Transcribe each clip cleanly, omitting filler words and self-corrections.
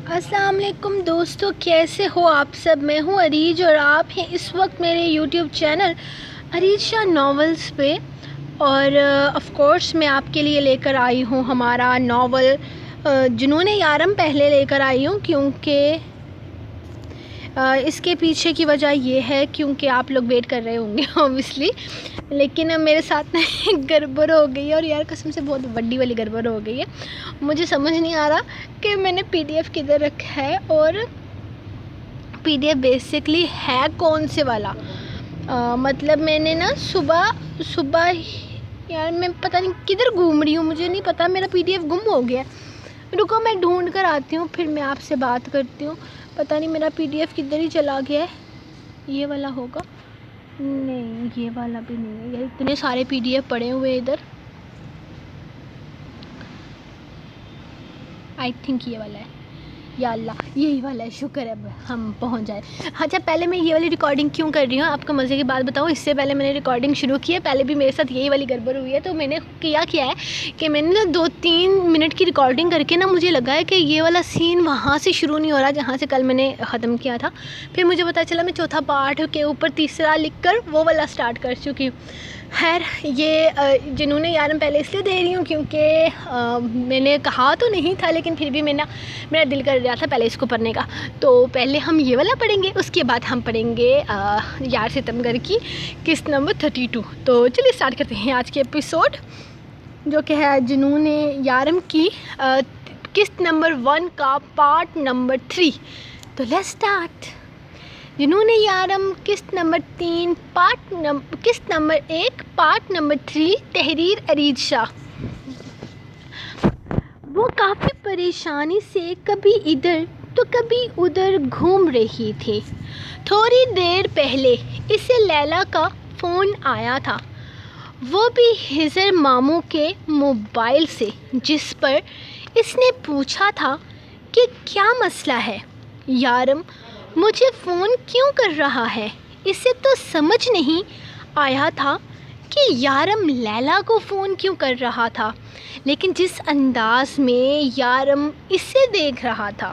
السلام علیکم دوستو، کیسے ہو آپ سب؟ میں ہوں عریج اور آپ ہیں اس وقت میرے یوٹیوب چینل عریج شاہ ناولز پہ، اور آف کورس میں آپ کے لیے لے کر آئی ہوں ہمارا ناول جنون یارم پہلے لے کر آئی ہوں، کیونکہ اس کے پیچھے کی وجہ یہ ہے کیونکہ آپ لوگ ویٹ کر رہے ہوں گے اوبویسلی، لیکن میرے ساتھ نا ایک گڑبڑ ہو گئی ہے، اور یار قسم سے بہت بڑی والی گڑبڑ ہو گئی ہے۔ مجھے سمجھ نہیں آ رہا کہ میں نے پی ڈی ایف کدھر رکھا ہے، اور پی ڈی ایف بیسکلی ہے کون سے والا۔ مطلب میں نے نا صبح یار میں پتہ نہیں کدھر گھوم رہی ہوں، مجھے نہیں پتہ، میرا پی ڈی ایف گم ہو گیا۔ رکو میں ڈھونڈ کر آتی ہوں، پھر میں آپ سے بات کرتی ہوں۔ پتہ نہیں میرا پی ڈی ایف کدھر ہی چلا گیا ہے۔ یہ والا ہوگا؟ نہیں، یہ والا بھی نہیں ہے، یار اتنے سارے پی ڈی ایف پڑے ہوئے ادھر۔ آئی تھنک یہ والا ہے، یا اللہ یہی والا ہے، شکر ہے ہم پہنچ جائے۔ اچھا پہلے میں یہ والی ریکارڈنگ کیوں کر رہی ہوں آپ کو مزے کی بات بتاؤں۔ اس سے پہلے میں نے ریکارڈنگ شروع کی ہے، پہلے بھی میرے ساتھ یہی والی گڑبڑ ہوئی ہے، تو میں نے کیا ہے کہ میں نے 2-3 منٹ کی ریکارڈنگ کر کے نا مجھے لگا ہے کہ یہ والا سین وہاں سے شروع نہیں ہو رہا جہاں سے کل میں نے ختم کیا تھا۔ پھر مجھے پتہ چلا میں چوتھا پارٹ کے اوپر تیسرا لکھ کر وہ والا سٹارٹ کر چکی ہوں۔ خیر یہ جنون یارم پہلے اس لیے دے رہی ہوں کیونکہ میں نے کہا تو نہیں تھا، لیکن پھر بھی میرا دل کر رہا تھا پہلے اس کو پڑھنے کا۔ تو پہلے ہم یہ والا پڑھیں گے، اس کے بعد ہم پڑھیں گے یار ستمگر کی قسط نمبر 32۔ تو چلیے اسٹارٹ کرتے ہیں آج کے ایپیسوڈ، جو کہ ہے جنون یارم کی قسط نمبر 1 کا پارٹ نمبر 3۔ تو لیٹس اسٹارٹ۔ جنون یارم قسط نمبر 3 قسط نمبر 1 پارٹ نمبر 3، تحریر عریج شاہ۔ وہ کافی پریشانی سے کبھی ادھر تو کبھی ادھر گھوم رہی تھی۔ تھوڑی دیر پہلے اسے لیلا کا فون آیا تھا، وہ بھی حضر ماموں کے موبائل سے، جس پر اس نے پوچھا تھا کہ کیا مسئلہ ہے، یارم مجھے فون کیوں کر رہا ہے۔ اسے تو سمجھ نہیں آیا تھا کہ یارم لیلا کو فون کیوں کر رہا تھا، لیکن جس انداز میں یارم اسے دیکھ رہا تھا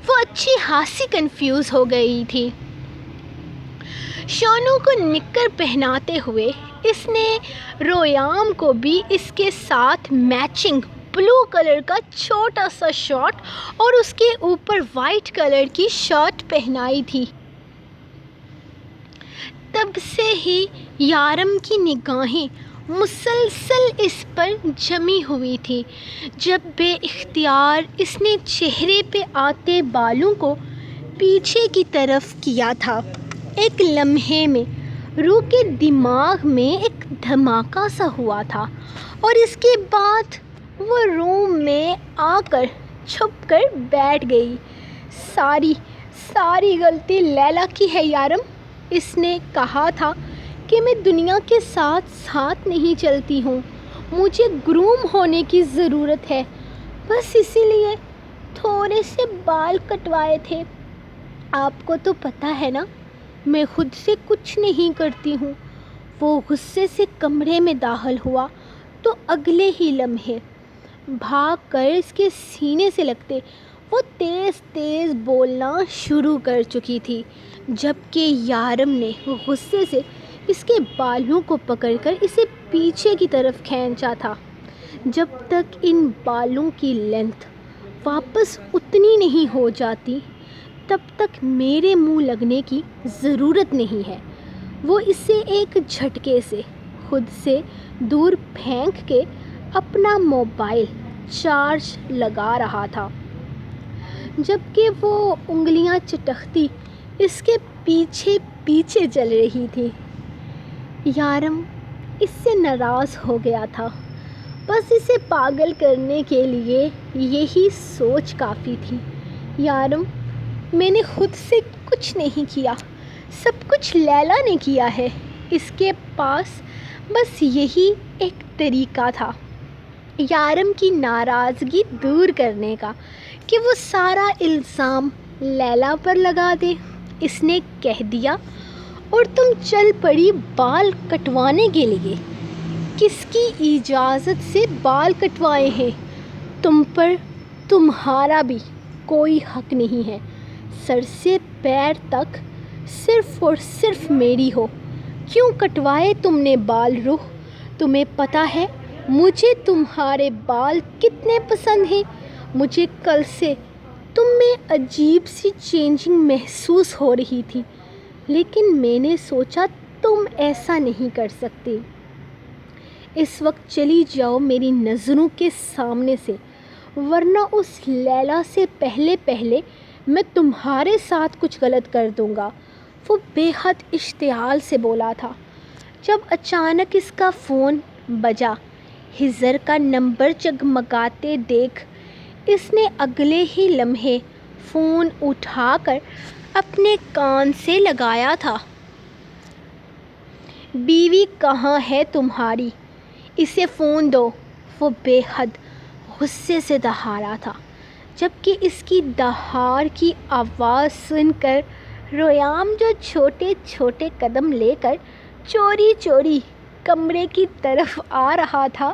وہ اچھی خاصی کنفیوز ہو گئی تھی۔ شونو کو نکر پہناتے ہوئے اس نے رویام کو بھی اس کے ساتھ میچنگ بلو کلر کا چھوٹا سا شارٹ اور اس کے اوپر وائٹ کلر کی شرٹ پہنائی تھی۔ تب سے ہی یارم کی نگاہیں مسلسل اس پر جمی ہوئی تھی۔ جب بے اختیار اس نے چہرے پہ آتے بالوں کو پیچھے کی طرف کیا تھا، ایک لمحے میں روح کے دماغ میں ایک دھماکہ سا ہوا تھا، اور اس کے بعد وہ روم میں آ کر چھپ کر بیٹھ گئی۔ ساری غلطی لیلا کی ہے یارم، اس نے کہا تھا کہ میں دنیا کے ساتھ ساتھ نہیں چلتی ہوں، مجھے گروم ہونے کی ضرورت ہے، بس اسی لیے تھوڑے سے بال کٹوائے تھے۔ آپ کو تو پتہ ہے نا میں خود سے کچھ نہیں کرتی ہوں۔ وہ غصے سے کمرے میں داخل ہوا تو اگلے ہی لمحے بھاگ کر اس کے سینے سے لگتے وہ تیز بولنا شروع کر چکی تھی، جبکہ یارم نے غصے سے اس کے بالوں کو پکڑ کر اسے پیچھے کی طرف کھینچا تھا۔ جب تک ان بالوں کی لینتھ واپس اتنی نہیں ہو جاتی تب تک میرے منہ لگنے کی ضرورت نہیں ہے۔ وہ اسے ایک جھٹکے سے خود سے دور پھینک کے اپنا موبائل چارج لگا رہا تھا، جبکہ وہ انگلیاں چٹکتی اس کے پیچھے چل رہی تھی۔ یارم اس سے ناراض ہو گیا تھا، بس اسے پاگل کرنے کے لیے یہی سوچ کافی تھی۔ یارم میں نے خود سے کچھ نہیں کیا، سب کچھ لیلا نے کیا ہے، اس کے پاس بس یہی ایک طریقہ تھا یارم کی ناراضگی دور کرنے کا کہ وہ سارا الزام لیلا پر لگا دے۔ اس نے کہہ دیا، اور تم چل پڑی بال کٹوانے کے لیے۔ کس کی اجازت سے بال کٹوائے ہیں؟ تم پر تمہارا بھی کوئی حق نہیں ہے. سر سے پیر تک صرف اور صرف میری ہو. کیوں کٹوائے تم نے بال رخ؟ تمہیں پتہ ہے مجھے تمہارے بال کتنے پسند ہیں. مجھے کل سے تم میں عجیب سی چینجنگ محسوس ہو رہی تھی، لیکن میں نے سوچا تم ایسا نہیں کر سکتی. اس وقت چلی جاؤ میری نظروں کے سامنے سے، ورنہ اس لیلا سے پہلے میں تمہارے ساتھ کچھ غلط کر دوں گا. وہ بے حد اشتعال سے بولا تھا جب اچانک اس کا فون بجا. ہزر کا نمبر جگمگاتے دیکھ اس نے اگلے ہی لمحے فون اٹھا کر اپنے کان سے لگایا تھا. بیوی کہاں ہے تمہاری؟ اسے فون دو. وہ بے حد غصے سے دہاڑا تھا، جبکہ اس کی دہاڑ کی آواز سن کر ریام جو چھوٹے چھوٹے قدم لے کر چوری کمرے کی طرف آ رہا تھا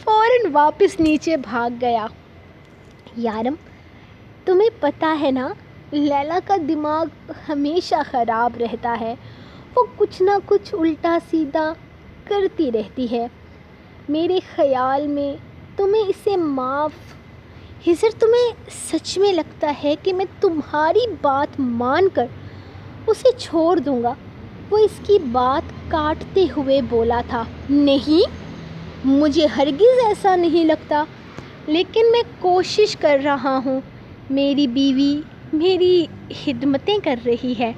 فوراً واپس نیچے بھاگ گیا. یارم، تمہیں پتہ ہے نا لیلا کا دماغ ہمیشہ خراب رہتا ہے. وہ کچھ نہ کچھ الٹا سیدھا کرتی رہتی ہے. میرے خیال میں تمہیں اسے معاف. ہزر، تمہیں سچ میں لگتا ہے کہ میں تمہاری بات مان کر اسے چھوڑ دوں گا؟ وہ اس کی بات کاٹتے ہوئے بولا تھا. نہیں، مجھے ہرگز ایسا نہیں لگتا، لیکن میں کوشش کر رہا ہوں. میری بیوی میری خدمتیں کر رہی ہے،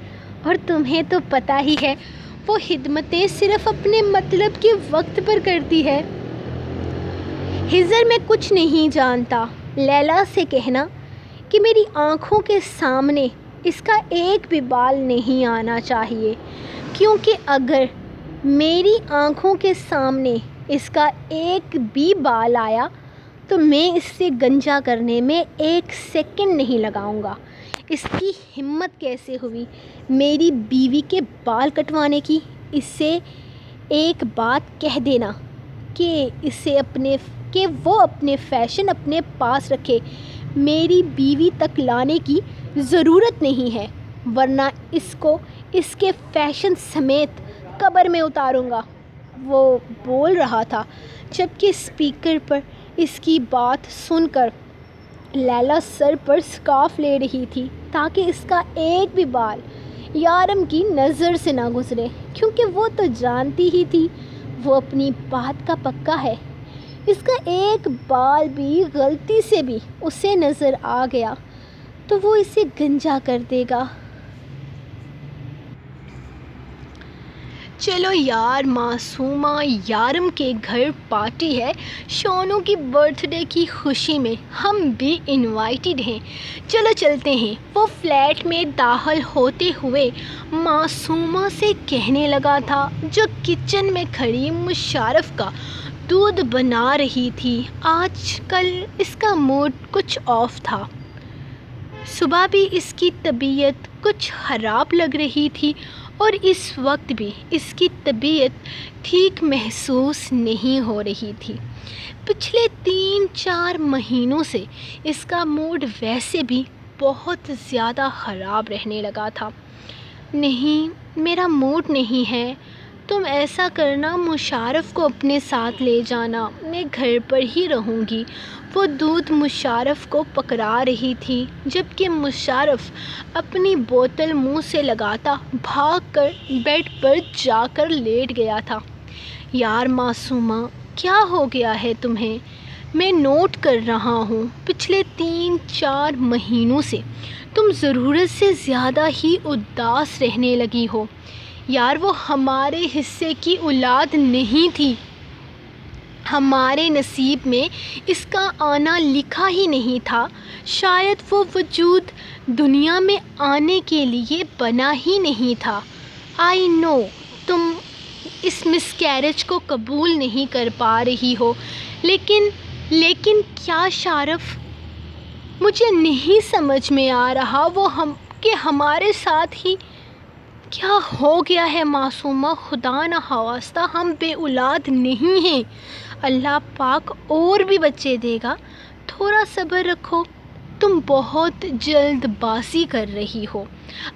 اور تمہیں تو پتہ ہی ہے وہ خدمتیں صرف اپنے مطلب کے وقت پر کرتی ہے. ہزر، میں کچھ نہیں جانتا. لیلا سے کہنا کہ میری آنکھوں کے سامنے اس کا ایک بھی بال نہیں آنا چاہیے، کیونکہ اگر میری آنکھوں کے سامنے اس کا ایک بھی بال آیا تو میں اس سے گنجا کرنے میں ایک سیکنڈ نہیں لگاؤں گا. اس کی ہمت کیسے ہوئی میری بیوی کے بال کٹوانے کی؟ اس سے ایک بات کہہ دینا کہ وہ اپنے فیشن اپنے پاس رکھے. میری بیوی تک لانے کی ضرورت نہیں ہے، ورنہ اس کو اس کے فیشن سمیت قبر میں اتاروں گا. وہ بول رہا تھا جبکہ اسپیکر پر اس کی بات سن کر لیلا سر پر اسکارف لے رہی تھی تاکہ اس کا ایک بھی بال یارم کی نظر سے نہ گزرے، کیونکہ وہ تو جانتی ہی تھی وہ اپنی بات کا پکا ہے. اس کا ایک بال بھی غلطی سے بھی اسے نظر آ گیا تو وہ اسے گنجا کر دے گا. چلو یار، معصومہ یارم کے گھر پارٹی ہے. شونو کی برتھ ڈے کی خوشی میں ہم بھی انوائٹڈ ہیں. چلو چلتے ہیں. وہ فلیٹ میں داخل ہوتے ہوئے معصومہ سے کہنے لگا تھا جو کچن میں کھڑی مشرف کا دودھ بنا رہی تھی. آج کل اس کا موڈ کچھ آف تھا. صبح بھی اس کی طبیعت کچھ خراب لگ رہی تھی اور اس وقت بھی اس کی طبیعت ٹھیک محسوس نہیں ہو رہی تھی. پچھلے 3-4 مہینوں سے اس کا موڈ ویسے بھی بہت زیادہ خراب رہنے لگا تھا. نہیں، میرا موڈ نہیں ہے. تم ایسا کرنا، مشرف کو اپنے ساتھ لے جانا، میں گھر پر ہی رہوں گی. وہ دودھ مشرف کو پکڑا رہی تھی جبکہ مشرف اپنی بوتل منہ سے لگاتا بھاگ کر بیڈ پر جا کر لیٹ گیا تھا. یار معصومہ، کیا ہو گیا ہے تمہیں؟ میں نوٹ کر رہا ہوں پچھلے 3-4 مہینوں سے تم ضرورت سے زیادہ ہی اداس رہنے لگی ہو. یار، وہ ہمارے حصے کی اولاد نہیں تھی. ہمارے نصیب میں اس کا آنا لکھا ہی نہیں تھا. شاید وہ وجود دنیا میں آنے کے لیے بنا ہی نہیں تھا. آئی نو تم اس مس کیریج کو قبول نہیں کر پا رہی ہو، لیکن کیا شارف؟ مجھے نہیں سمجھ میں آ رہا کہ ہمارے ساتھ ہی کیا ہو گیا ہے. معصومہ، خدا نہ خواستہ ہم بے اولاد نہیں ہیں. اللہ پاک اور بھی بچے دے گا. تھوڑا صبر رکھو. تم بہت جلد بازی کر رہی ہو.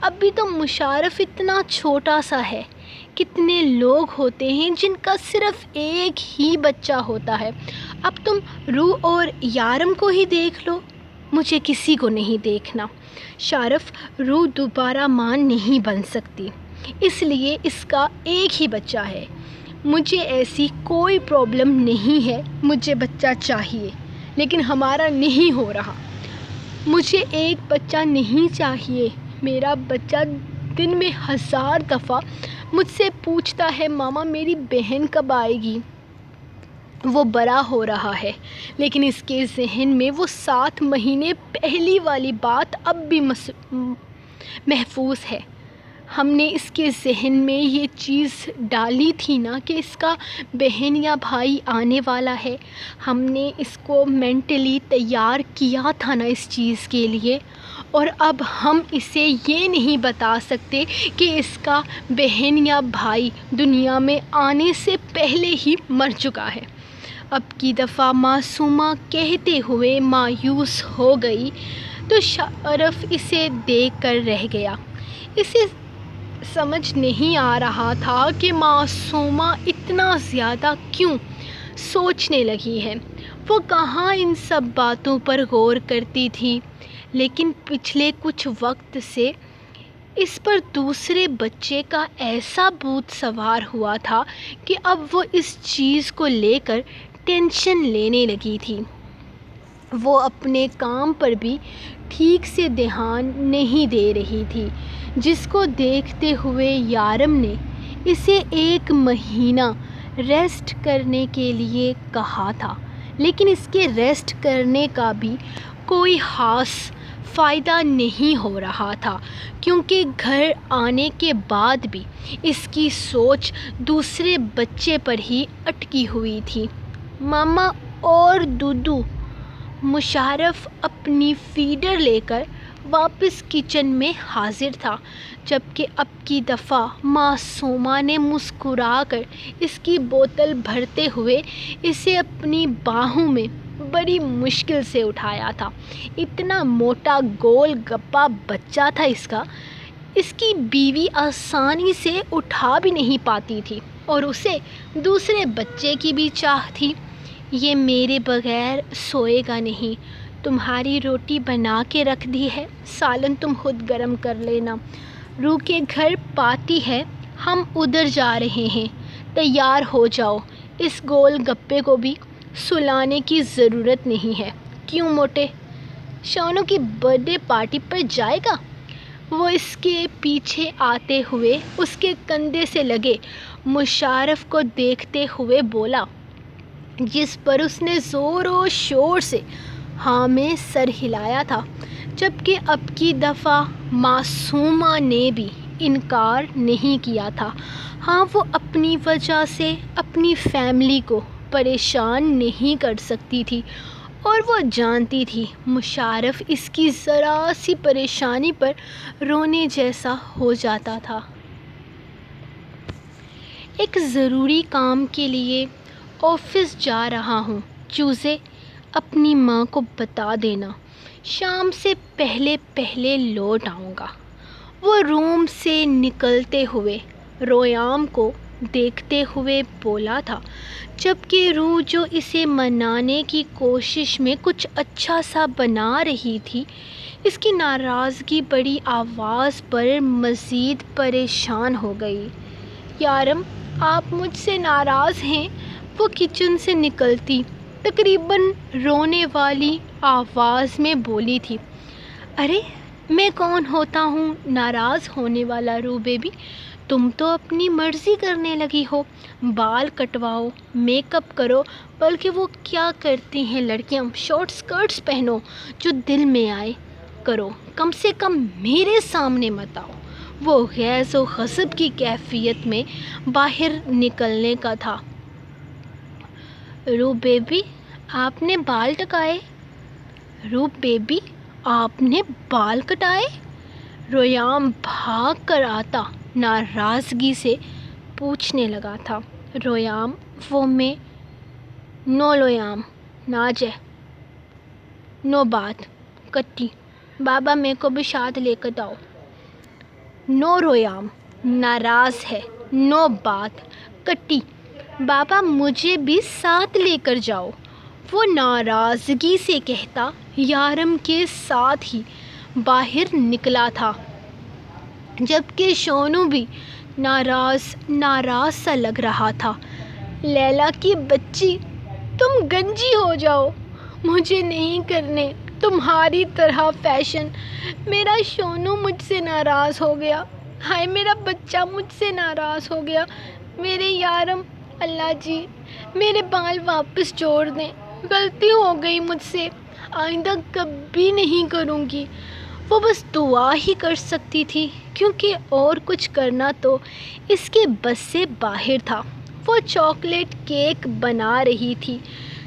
ابھی تو مشرف اتنا چھوٹا سا ہے. کتنے لوگ ہوتے ہیں جن کا صرف ایک ہی بچہ ہوتا ہے. اب تم روح اور یارم کو ہی دیکھ لو. مجھے کسی کو نہیں دیکھنا. شارف، روح دوبارہ ماں نہیں بن سکتی، اس لیے اس کا ایک ہی بچہ ہے. مجھے ایسی کوئی پرابلم نہیں ہے. مجھے بچہ چاہیے لیکن ہمارا نہیں ہو رہا. مجھے ایک بچہ نہیں چاہیے. میرا بچہ دن میں 1000 دفعہ مجھ سے پوچھتا ہے ماما میری بہن کب آئے گی. وہ بڑا ہو رہا ہے لیکن اس کے ذہن میں وہ 7 مہینے پہلی والی بات اب بھی محفوظ ہے. ہم نے اس کے ذہن میں یہ چیز ڈالی تھی نا کہ اس کا بہن یا بھائی آنے والا ہے. ہم نے اس کو مینٹلی تیار کیا تھا نا اس چیز کے لیے. اور اب ہم اسے یہ نہیں بتا سکتے کہ اس کا بہن یا بھائی دنیا میں آنے سے پہلے ہی مر چکا ہے. اب کی دفعہ معصومہ کہتے ہوئے مایوس ہو گئی تو شارف اسے دیکھ کر رہ گیا. اسے سمجھ نہیں آ رہا تھا کہ معصومہ اتنا زیادہ کیوں سوچنے لگی ہے. وہ کہاں ان سب باتوں پر غور کرتی تھی، لیکن پچھلے کچھ وقت سے اس پر دوسرے بچے کا ایسا بھوت سوار ہوا تھا کہ اب وہ اس چیز کو لے کر ٹینشن لینے لگی تھی. وہ اپنے کام پر بھی ٹھیک سے دھیان نہیں دے رہی تھی، جس کو دیکھتے ہوئے یارم نے اسے 1 مہینہ ریسٹ کرنے کے لیے کہا تھا. لیکن اس کے ریسٹ کرنے کا بھی کوئی خاص فائدہ نہیں ہو رہا تھا، کیونکہ گھر آنے کے بعد بھی اس کی سوچ دوسرے بچے پر ہی اٹکی ہوئی تھی. ماما اور دودو. مشرف اپنی فیڈر لے کر واپس کچن میں حاضر تھا، جبکہ اب کی دفعہ معصومہ نے مسکرا کر اس کی بوتل بھرتے ہوئے اسے اپنی باہوں میں بڑی مشکل سے اٹھایا تھا. اتنا موٹا گول گپا بچہ تھا اس کا. اس کی بیوی آسانی سے اٹھا بھی نہیں پاتی تھی اور اسے دوسرے بچے کی بھی چاہ تھی. یہ میرے بغیر سوئے گا نہیں. تمہاری روٹی بنا کے رکھ دی ہے، سالن تم خود گرم کر لینا. روح کے گھر پارٹی ہے، ہم ادھر جا رہے ہیں. تیار ہو جاؤ. اس گول گپے کو بھی سلانے کی ضرورت نہیں ہے. کیوں موٹے؟ شانو کی برتھ ڈے پارٹی پر جائے گا؟ وہ اس کے پیچھے آتے ہوئے اس کے کندھے سے لگے مشرف کو دیکھتے ہوئے بولا، جس پر اس نے زور و شور سے ہاں میں سر ہلایا تھا. جبکہ اب کی دفعہ معصومہ نے بھی انکار نہیں کیا تھا. ہاں، وہ اپنی وجہ سے اپنی فیملی کو پریشان نہیں کر سکتی تھی اور وہ جانتی تھی مشرف اس کی ذرا سی پریشانی پر رونے جیسا ہو جاتا تھا. ایک ضروری کام کے لیے آفس جا رہا ہوں. چوزے، اپنی ماں کو بتا دینا شام سے پہلے لوٹ آؤں گا. وہ روم سے نکلتے ہوئے رویام کو دیکھتے ہوئے بولا تھا، جبکہ روح جو اسے منانے کی کوشش میں کچھ اچھا سا بنا رہی تھی، اس کی ناراضگی بڑی آواز پر مزید پریشان ہو گئی. یارم، آپ مجھ سے ناراض ہیں؟ وہ کچن سے نکلتی تقریباً رونے والی آواز میں بولی تھی. ارے میں کون ہوتا ہوں ناراض ہونے والا روح بیبی؟ تم تو اپنی مرضی کرنے لگی ہو. بال کٹواؤ، میک اپ کرو، بلکہ وہ کیا کرتی ہیں لڑکیاں، شارٹ سکرٹس پہنو، جو دل میں آئے کرو. کم سے کم میرے سامنے مت آؤ. وہ غیظ و غضب کی کیفیت میں باہر نکلنے کا تھا. روح بیبی، آپ نے بال کٹائے؟ روح بیبی، آپ نے بال کٹائے؟ رویام بھاگ کر آتا ناراضگی سے پوچھنے لگا تھا. رویام، وہ میں نو لویام ناجے نو بات کٹی، بابا میرے کو بھی ساتھ لے کر جاؤ۔ نو رویام ناراض ہے، نو بات کٹی، بابا مجھے بھی ساتھ لے کر جاؤ۔ وہ ناراضگی سے کہتا یارم کے ساتھ ہی باہر نکلا تھا، جبکہ شونو بھی ناراض سا لگ رہا تھا۔ لیلا کی بچی، تم گنجی ہو جاؤ، مجھے نہیں کرنے تمہاری طرح فیشن۔ میرا شونو مجھ سے ناراض ہو گیا، ہائے میرا بچہ مجھ سے ناراض ہو گیا، میرے یارم، اللہ جی میرے بال واپس جوڑ دیں، غلطی ہو گئی مجھ سے، آئندہ کبھی نہیں کروں گی۔ وہ بس دعا ہی کر سکتی تھی، کیونکہ اور کچھ کرنا تو اس کے بس سے باہر تھا۔ وہ چاکلیٹ کیک بنا رہی تھی،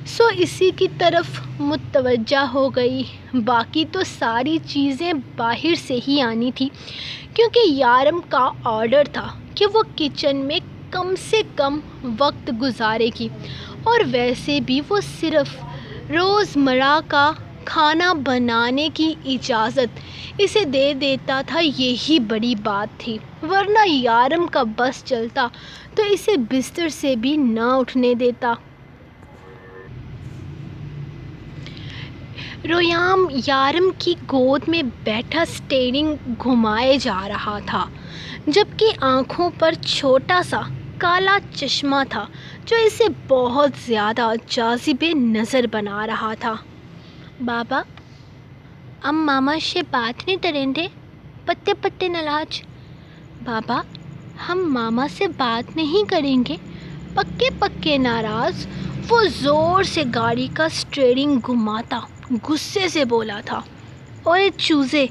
سو اسی کی طرف متوجہ ہو گئی، باقی تو ساری چیزیں باہر سے ہی آنی تھی، کیونکہ یارم کا آرڈر تھا کہ وہ کچن میں کم سے کم وقت گزارے گی، اور ویسے بھی وہ صرف روزمرہ کا کھانا بنانے کی اجازت اسے دے دیتا تھا، یہی بڑی بات تھی، ورنہ یارم کا بس چلتا تو اسے بستر سے بھی نہ اٹھنے دیتا۔ رویام یارم کی گود میں بیٹھا اسٹیئرنگ گھمائے جا رہا تھا، جبکہ آنکھوں پر چھوٹا سا کالا چشمہ تھا جو اسے بہت زیادہ جاذب نظر بنا رہا تھا۔ بابا ہم ماما سے بات نہیں کریں گے، پتے پتے ناراض۔ بابا ہم ماما سے بات نہیں کریں گے، پکے پکے ناراض۔ وہ زور سے گاڑی کا اسٹیئرنگ گھماتا غصے سے بولا تھا، اوئے چوزے،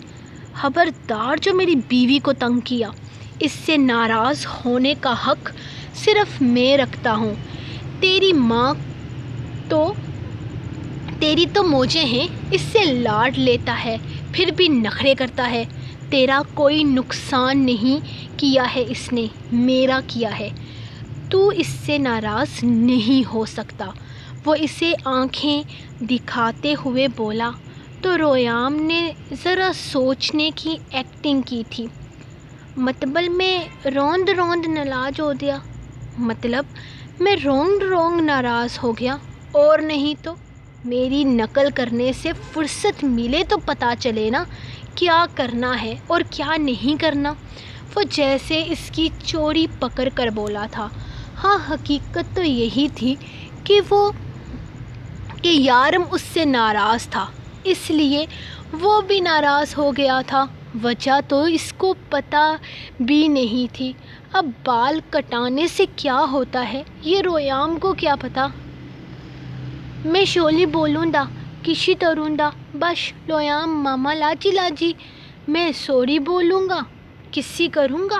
خبردار جو میری بیوی کو تنگ کیا، اس سے ناراض ہونے کا حق صرف میں رکھتا ہوں۔ تیری ماں تیری تو موجیں ہیں، اس سے لاڈ لیتا ہے پھر بھی نخرے کرتا ہے۔ تیرا کوئی نقصان نہیں کیا ہے اس نے، میرا کیا ہے، تو اس سے ناراض نہیں ہو سکتا۔ وہ اسے آنکھیں دکھاتے ہوئے بولا تو رویام نے ذرا سوچنے کی ایکٹنگ کی تھی۔ مطلب میں روند ناراض ہو گیا، مطلب میں روند ناراض ہو گیا، اور نہیں تو میری نقل کرنے سے فرصت ملے تو پتہ چلے نا کیا کرنا ہے اور کیا نہیں کرنا۔ وہ جیسے اس کی چوری پکڑ کر بولا تھا۔ ہاں حقیقت تو یہی تھی کہ یارم اس سے ناراض تھا، اس لیے وہ بھی ناراض ہو گیا تھا۔ وجہ تو اس کو پتہ بھی نہیں تھی۔ اب بال کٹانے سے کیا ہوتا ہے یہ رویام کو کیا پتہ۔ میں شولی بولوں گا، کسی طرح دا، بس رویام ماما لاجی، میں سوری بولوں گا، کسی کروں گا،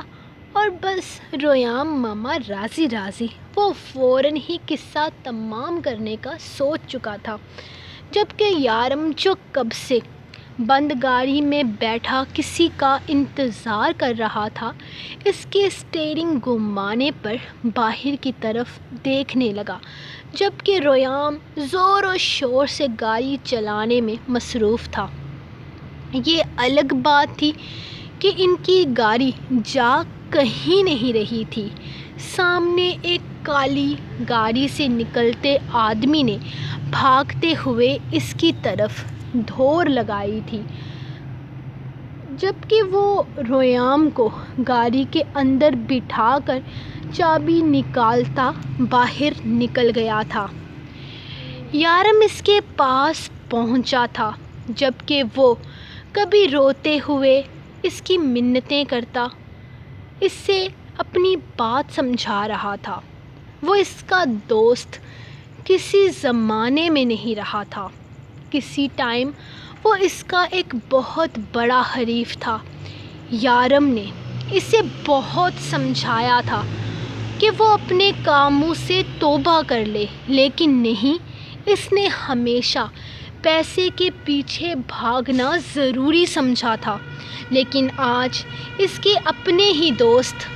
اور بس رویام ماما راضی۔ وہ فوراً ہی قصہ تمام کرنے کا سوچ چکا تھا، جبکہ یارم جو کب سے بند گاڑی میں بیٹھا کسی کا انتظار کر رہا تھا، اس کے اسٹیئرنگ گھمانے پر باہر کی طرف دیکھنے لگا، جبکہ رویام زور و شور سے گاڑی چلانے میں مصروف تھا۔ یہ الگ بات تھی کہ ان کی گاڑی جا کہیں نہیں رہی تھی۔ سامنے ایک کالی گاڑی سے نکلتے آدمی نے بھاگتے ہوئے اس کی طرف دوڑ لگائی تھی، جبکہ وہ رویام کو گاڑی کے اندر بٹھا کر چابی نکالتا باہر نکل گیا تھا۔ یارم اس کے پاس پہنچا تھا، جبکہ وہ کبھی روتے ہوئے اس کی منتیں کرتا، اس سے اپنی بات سمجھا رہا تھا۔ وہ اس کا دوست کسی زمانے میں نہیں رہا تھا، کسی ٹائم وہ اس کا ایک بہت بڑا حریف تھا۔ یارم نے اسے بہت سمجھایا تھا کہ وہ اپنے کاموں سے توبہ کر لے، لیکن نہیں، اس نے ہمیشہ پیسے کے پیچھے بھاگنا ضروری سمجھا تھا۔ لیکن آج اس کے اپنے ہی دوست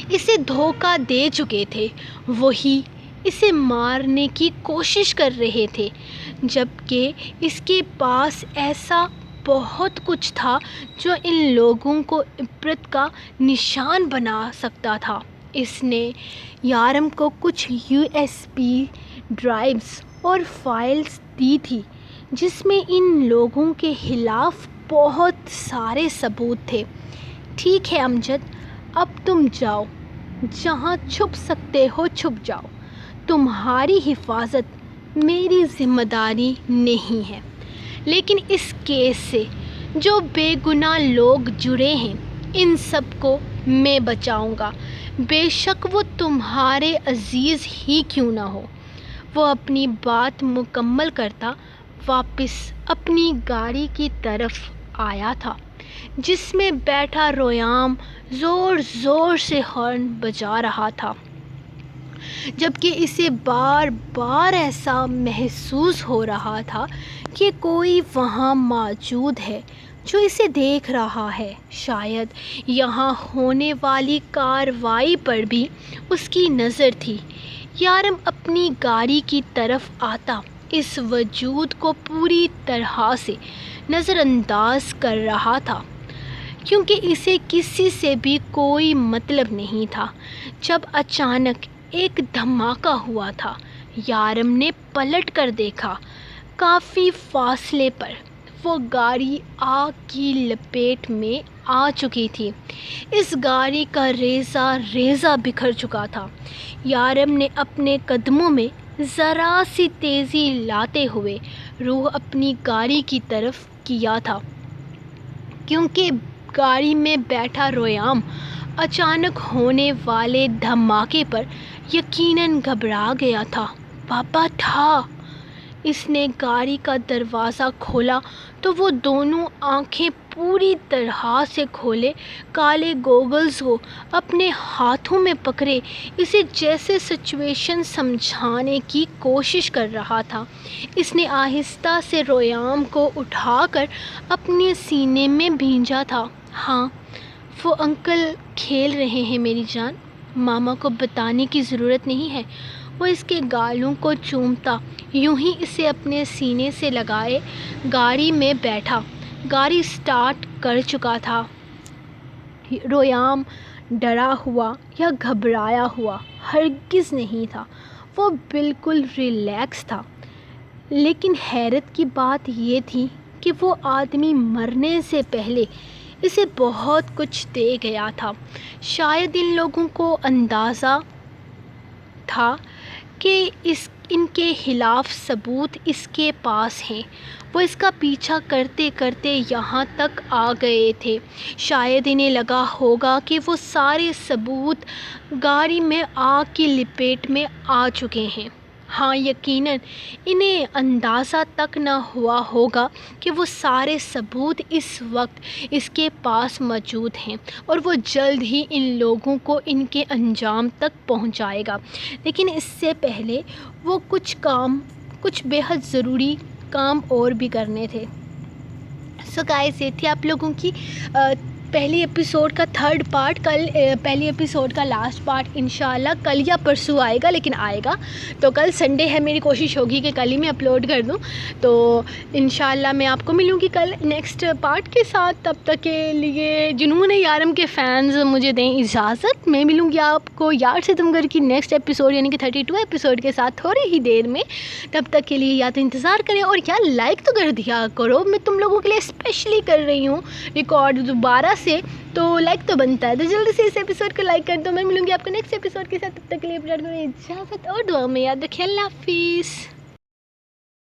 اسے دھوکہ دے چکے تھے، وہی اسے مارنے کی کوشش کر رہے تھے، جبکہ اس کے پاس ایسا بہت کچھ تھا جو ان لوگوں کو عبرت کا نشان بنا سکتا تھا۔ اس نے یارم کو کچھ USB ڈرائیوز اور فائلز دی تھی جس میں ان لوگوں کے خلاف بہت سارے ثبوت تھے۔ ٹھیک ہے امجد، اب تم جاؤ، جہاں چھپ سکتے ہو چھپ جاؤ، تمہاری حفاظت میری ذمہ داری نہیں ہے، لیکن اس کیس سے جو بے گناہ لوگ جڑے ہیں ان سب کو میں بچاؤں گا، بے شک وہ تمہارے عزیز ہی کیوں نہ ہو۔ وہ اپنی بات مکمل کرتا واپس اپنی گاڑی کی طرف آیا تھا جس میں بیٹھا ریام زور زور سے ہارن بجا رہا تھا، جبکہ اسے بار بار ایسا محسوس ہو رہا تھا کہ کوئی وہاں موجود ہے جو اسے دیکھ رہا ہے۔ شاید یہاں ہونے والی کارروائی پر بھی اس کی نظر تھی۔ یارم اپنی گاڑی کی طرف آتا اس وجود کو پوری طرح سے نظر انداز کر رہا تھا، کیونکہ اسے کسی سے بھی کوئی مطلب نہیں تھا، جب اچانک ایک دھماکہ ہوا تھا۔ یارم نے پلٹ کر دیکھا، کافی فاصلے پر وہ گاڑی آگ کی لپیٹ میں آ چکی تھی۔ اس گاڑی کا ریزہ ریزہ بکھر چکا تھا۔ یارم نے اپنے قدموں میں ذرا سی تیزی لاتے ہوئے رخ اپنی گاڑی کی طرف کیا تھا، کیونکہ گاڑی میں بیٹھا ریام اچانک ہونے والے دھماکے پر یقیناً گھبرا گیا تھا۔ بابا تھا۔ اس نے گاڑی کا دروازہ کھولا تو وہ دونوں آنکھیں پوری طرح سے کھولے کالے گوگلز کو اپنے ہاتھوں میں پکڑے اسے جیسے سچویشن سمجھانے کی کوشش کر رہا تھا۔ اس نے آہستہ سے ریام کو اٹھا کر اپنے سینے میں بھیجا تھا۔ ہاں، وہ انکل کھیل رہے ہیں میری جان، ماما کو بتانے کی ضرورت نہیں ہے۔ وہ اس کے گالوں کو چومتا یوں ہی اسے اپنے سینے سے لگائے گاڑی میں بیٹھا۔ گاڑی سٹارٹ کر چکا تھا۔ ریام ڈرا ہوا یا گھبرایا ہوا ہرگز نہیں تھا، وہ بالکل ریلیکس تھا۔ لیکن حیرت کی بات یہ تھی کہ وہ آدمی مرنے سے پہلے اسے بہت کچھ دے گیا تھا۔ شاید ان لوگوں کو اندازہ تھا کہ ان کے خلاف ثبوت اس کے پاس ہیں۔ وہ اس کا پیچھا کرتے کرتے یہاں تک آ گئے تھے۔ شاید انہیں لگا ہوگا کہ وہ سارے ثبوت گاڑی میں آگ کی لپیٹ میں آ چکے ہیں۔ ہاں، یقیناً انہیں اندازہ تک نہ ہوا ہوگا کہ وہ سارے ثبوت اس وقت اس کے پاس موجود ہیں اور وہ جلد ہی ان لوگوں کو ان کے انجام تک پہنچائے گا۔ لیکن اس سے پہلے وہ کچھ بے حد ضروری کام اور بھی کرنے تھے۔ سو گائز، یہ تھی آپ لوگوں کی پہلی ایپیسوڈ کا تھرڈ پارٹ۔ کل پہلی ایپیسوڈ کا لاسٹ پارٹ انشاءاللہ کل یا پرسوں آئے گا، لیکن آئے گا تو کل سنڈے ہے، میری کوشش ہوگی کہ کل ہی میں اپلوڈ کر دوں۔ تو انشاءاللہ میں آپ کو ملوں گی کل نیکسٹ پارٹ کے ساتھ۔ تب تک کے لیے جنون یارم کے فینز مجھے دیں اجازت، میں ملوں گی آپ کو یار ستم گر کی نیکسٹ ایپیسوڈ یعنی کہ 32 ایپیسوڈ کے ساتھ تھوڑی ہی دیر میں۔ تب تک کے لیے یا تو انتظار کریں اور یا لائک تو کر دیا کرو، میں تم لوگوں کے لیے اسپیشلی کر رہی ہوں ریکارڈ دوبارہ سے، تو لائک تو بنتا ہے۔ تو جلدی سے اس ایپیسوڈ کو لائک کر دو۔ میں ملوں گی آپ کو نیکسٹ ایپیسوڈ کے ساتھ، تب تک کے لیے اجازت اور دعا میں یاد رکھیں۔ اللہ حافظ۔